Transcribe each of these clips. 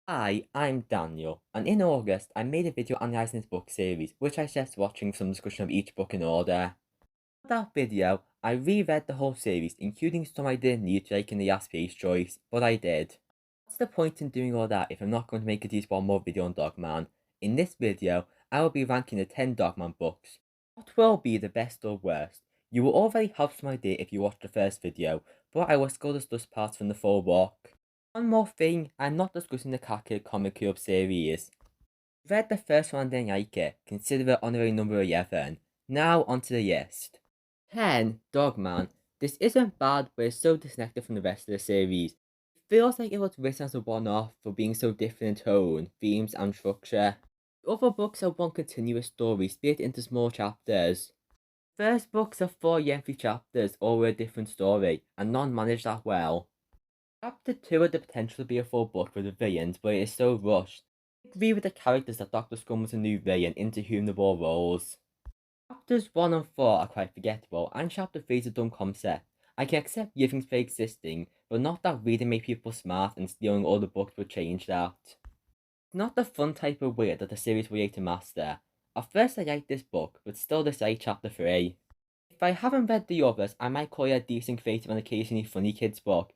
Hi, I'm Daniel, and in August I made a video analysing this book series, which I suggest watching some discussion of each book in order. For that video, I reread the whole series, including some I didn't need to like in the Yes Please choice, but I did. What's the point in doing all that if I'm not going to make at least one more video on Dogman? In this video, I will be ranking the 10 Dogman books. What will be the best or worst? You will already have some idea if you watched the first video, but I will still discuss parts from the full book. One more thing, I'm not discussing the Cat Kid Comic Club series. Read the first one and didn't like it, consider it honorary number 11. Now onto the list. 10. Dogman. This isn't bad, but it's so disconnected from the rest of the series. It feels like it was written as a one-off for being so different in tone, themes, and structure. The other books are one continuous story split into small chapters. First books are 4 lengthy chapters, all with a different story, and none managed that well. Chapter 2 had the potential to be a full book with the villains, but it is so rushed. I agree with the characters that Dr. Scum was a new villain into whom the ball rolls. Chapters 1 and 4 are quite forgettable, and Chapter 3 is a dumb concept. I can accept Yifting's play existing, but not that reading made people smart and stealing all the books would change that. It's not the fun type of weird that the series will to master. At first I liked this book, but still dislike Chapter 3. If I haven't read the others, I might call it a decent creative and occasionally funny kids book.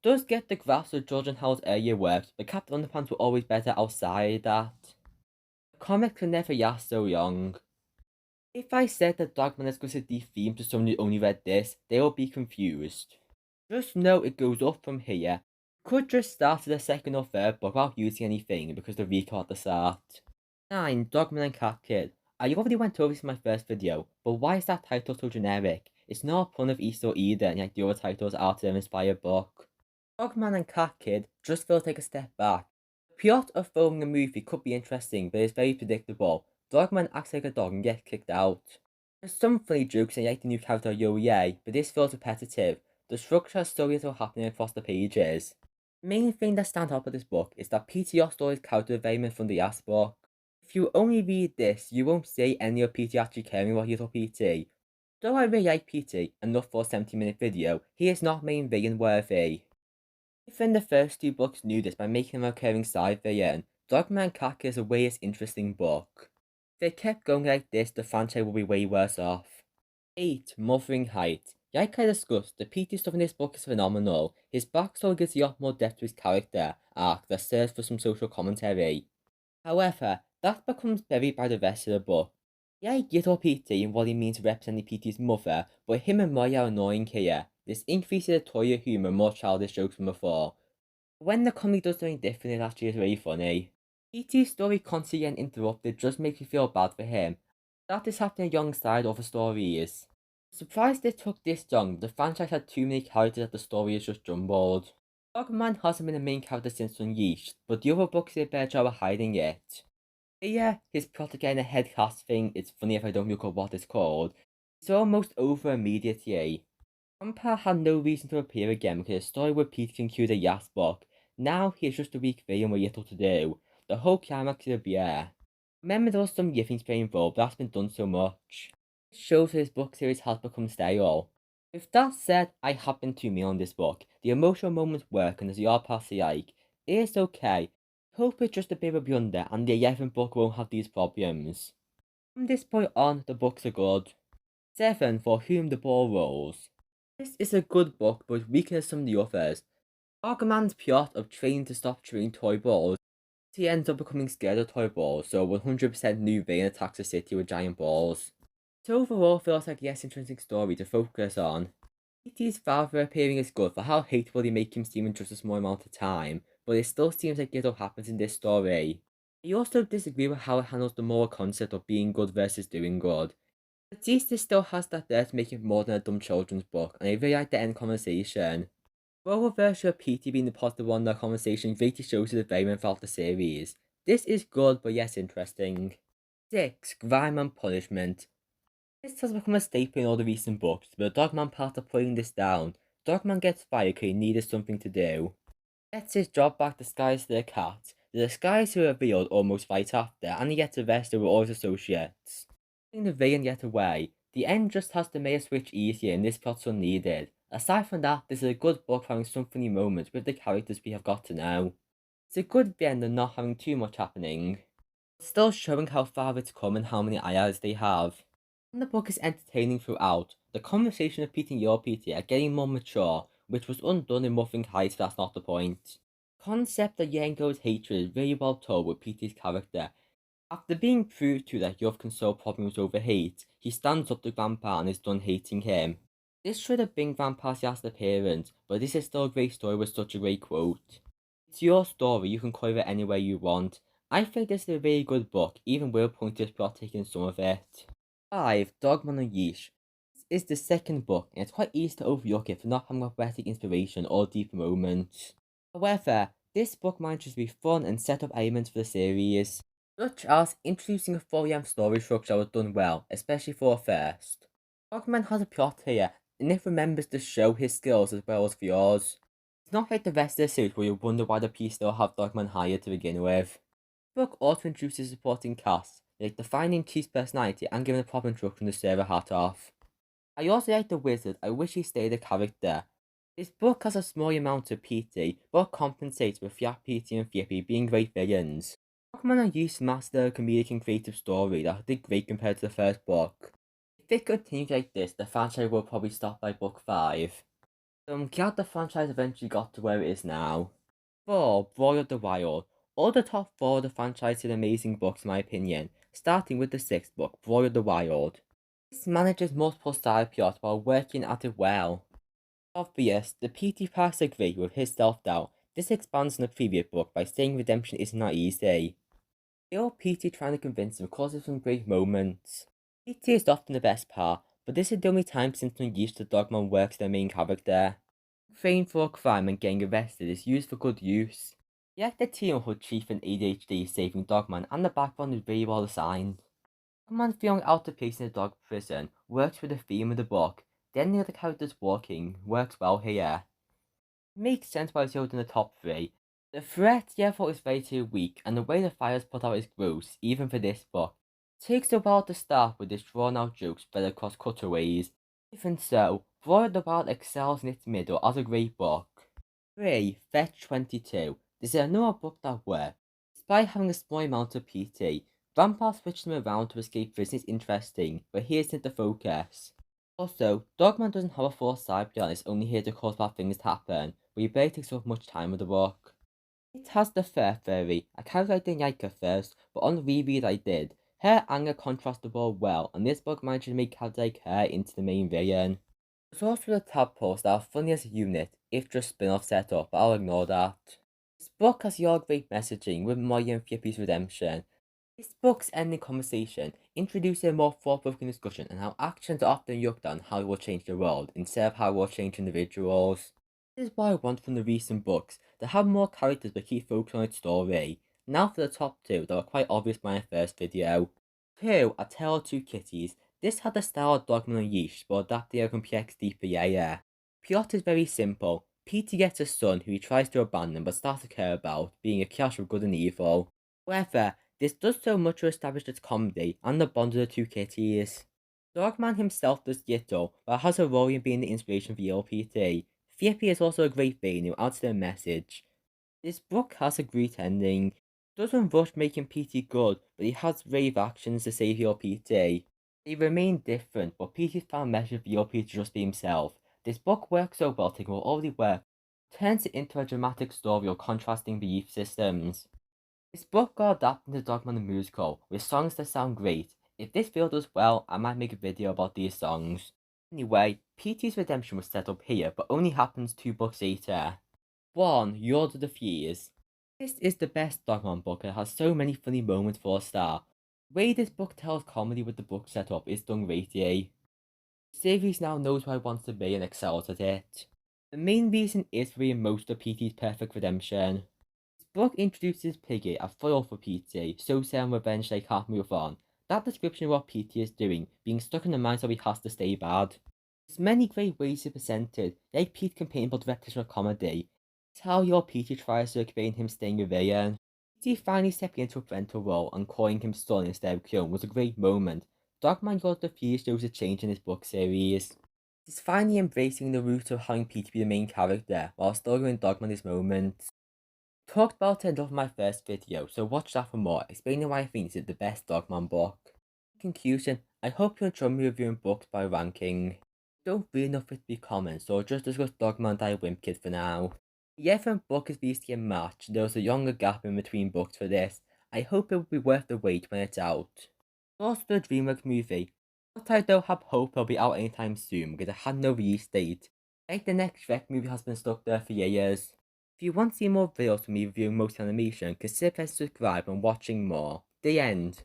Does get the grasp of George and Hal's earlier works, but Captain Underpants were always better outside that. The comics were never last so long. If I said that Dogman is going to the theme to someone who only read this, they will be confused. Just know it goes up from here. Could just start at the second or third book without using anything because the recall at the start. 9. Dogman and Cat Kid. I already went over this in my first video, but why is that title so generic? It's not a pun of Easter either, like the other titles out of an inspired book. Dogman and Cat Kid just feels like a step back. The plot of filming a movie could be interesting, but it's very predictable. Dogman acts like a dog and gets kicked out. There's some funny jokes and like the new character Yo Yay, but this feels repetitive. The structure of stories are happening across the pages. The main thing that stands out about this book is that PTR stories character development from the last book. If you only read this, you won't see any of PT actually caring about his PT. Though I really like PT, enough for a 70-minute video, he is not main villain worthy. Even the first two books knew this by making him a recurring side villain. Dogman Kaka is a way less interesting book. If they kept going like this, the franchise will be way worse off. 8. Mothering Height. Like I discussed, the PT stuff in this book is phenomenal. His backstory gives a lot more depth to his character arc that serves for some social commentary. However, that becomes buried by the rest of the book. Yeah, I get all PT and what he means representing PT's mother, but him and Moya are annoying here. This increases the toy humour and more childish jokes from before. When the comedy does something different, it actually is really funny. PT's story constantly getting interrupted just makes me feel bad for him. That is happening alongside other stories. Surprised it took this long, but the franchise had too many characters that the story is just jumbled. Dogman hasn't been the main character since Unleashed, but the other books did a better job of hiding it. Yeah, his plot to getting a head cast thing, it's funny if I don't look up what it's called. It's almost over immediately. Grandpa had no reason to appear again because the story with Peter concluded a Yas book. Now he is just a weak villain with little to do. The whole climax is a blur. Remember there was some yiffing spray involved, that's been done so much. It shows that his book series has become stale. With that said, I have been too mean on this book. The emotional moments work and as the art parts like, it is okay. Hope it's just a bit of a blunder and the 11th book won't have these problems. From this point on, the books are good. 7. For Whom the Ball Rolls. This is a good book, but weaker than some of the others. Argaman's plot of training to stop chewing toy balls, he ends up becoming scared of toy balls, so 100% new villain attacks the city with giant balls. It overall feels like a less interesting story to focus on. E.T.'s father appearing is good for how hateful they make him seem in just a small amount of time, but it still seems like little happens in this story. I also disagree with how it handles the moral concept of being good versus doing good. At least this still has that there to make it more than a dumb children's book, and I really like the end conversation. While the version of PT being the positive one in the conversation really shows the development throughout the series. This is good, but yes, interesting. 6. Grime and Punishment. This has become a staple in all the recent books, but the Dogman part of putting this down. Dogman gets fired because he needed something to do. Gets his job back disguised as a cat. The disguise who revealed almost right after, and he gets arrested with all his associates. Letting the villain get away. The end just has to make a switch easier and this plot's unneeded. Aside from that, this is a good book having some funny moments with the characters we have got to know. It's a good blend of not having too much happening, but still showing how far it's come and how many allies they have. And the book is entertaining throughout. The conversation of Pete and your PT are getting more mature, which was undone in Muffin Heights, but that's not the point. Concept of Yanko's hatred is very well told with Pete's character. After being proved to that Yuv can solve problems over hate, he stands up to Grandpa and is done hating him. This should have been Grandpa's last appearance, but this is still a great story with such a great quote. It's your story, you can cover it any way you want. I think this is a very good book, even Will pointed plot taking some of it. 5. Dogman and Yeesh. This is the second book, and it's quite easy to overlook it for not having a poetic inspiration or deep moments. However, this book manages to be fun and set up elements for the series, such as introducing a 4am story structure was done well, especially for a first. Dogman has a plot here, and it remembers to show his skills as well as flaws. It's not like the rest of the series where you wonder why the piece still have Dogman hired to begin with. The book also introduces supporting cast, like defining Keith's personality and giving a proper introduction to Sarah Hatoff. I also like the wizard, I wish he stayed a character. This book has a small amount of PT, but compensates with Fiat PT and Fippy being great villains. Pokemon are used to master a comedic and creative story that did great compared to the first book. If it continues like this, the franchise will probably stop by book 5. So I'm glad the franchise eventually got to where it is now. 4. Brawl of the Wild. All the top 4 of the franchise did amazing books in my opinion, starting with the 6th book, Brawl of the Wild. This manages multiple side plots while working at it well. Obvious, the PT parts agree with his self-doubt. This expands on the previous book by saying redemption is not easy. Still, PT trying to convince him causes some great moments. PT is often the best part, but this is the only time since when used to Dogman works their main character. Trained for a crime and getting arrested is used for good use. Yet the team of Hood Chief and ADHD saving Dogman and the backbone is very well assigned. Dogman feeling out of place in the dog prison works with the theme of the book. Then the other characters walking works well here. Makes sense why it's held in the top 3. The threat therefore is very too weak, and the way the fire is put out is gross, even for this book. It takes a while to start with this drawn out joke spread across cutaways. Even so, Brawl of the Wild excels in its middle as a great book. 3. Fetch 22. This is another book that works. Despite having a small amount of PT, Grandpa switched them around to escape prison is interesting, but here's not the focus. Also, Dogman doesn't have a full side plot and is only here to cause bad things to happen, but he barely takes up much time with the book. It has the Fair Fairy. I kind of didn't like her first, but on the reread I did. Her anger contrasts the world well, and this book managed to make characters like her into the main villain. There's also the tadpoles that are funny as a unit, if just spin-off set up, but I'll ignore that. This book has your great messaging with Molly and Fippy's redemption. This book's ending conversation introduces a more thought-provoking discussion on how actions are often looked at and how it will change the world, instead of how it will change individuals. This is what I want from the recent books, to have more characters but keep focusing on its story. Now for the top 2 that were quite obvious by my first video. 2. A Tale of Two Kitties. This had the style of Dogman and Yeesh, but adapted a complex deeper yeah. Plot is very simple. Peter gets a son who he tries to abandon but starts to care about, being a clash of good and evil. However, this does so much to establish its comedy and the bond of the two kitties. Dogman himself does little, but has a role in being the inspiration for ELPT. Fippy is also a great villain who adds to the message. This book has a great ending. Doesn't rush making PT good, but he has brave actions to save ELPT. They remain different, but Pete's found measure for ELPT to just be himself. This book works so well taking what already worked, turns it into a dramatic story of contrasting belief systems. This book got adapted into Dogman the Musical, with songs that sound great. If this video does well, I might make a video about these songs. Anyway, PT's redemption was set up here, but only happens 2 books later. 1. Lord of the Fleas. This is the best Dogman book and has so many funny moments for a start. The way this book tells comedy with the book setup is done greatly. The series now knows what it wants to be and excels at it. The main reason is for being most of PT's perfect redemption. This book introduces Piggy, a foil for PT, so sad and revenge they can't move on. That description of what PT is doing, being stuck in the mind so he has to stay bad. There's many great ways to present it, like Pete complaining about the repetition of comedy. It's how your PT tries to explain him staying a villain. PT finally stepping into a parental role and calling him son instead of clone was a great moment. Dogman Lord of the Fleas shows a change in this book series. It's finally embracing the route of having PT be the main character, while still giving Dogman his moments. Talked about it in my first video, so watch that for more, explaining why I think it's the best Dogman book. In conclusion, I hope you enjoy me reviewing books by ranking. Don't really know if it to be common, so I'll just discuss Dogman Die Wimp Kid for now. The Elephant book is released in March, there was a younger gap in between books for this. I hope it will be worth the wait when it's out. Also the DreamWorks movie, but I don't have hope it'll be out anytime soon because it had no release date. Like the next Shrek movie has been stuck there for years. If you want to see more videos from me reviewing motion animation, consider pressing subscribe and watching more. The end.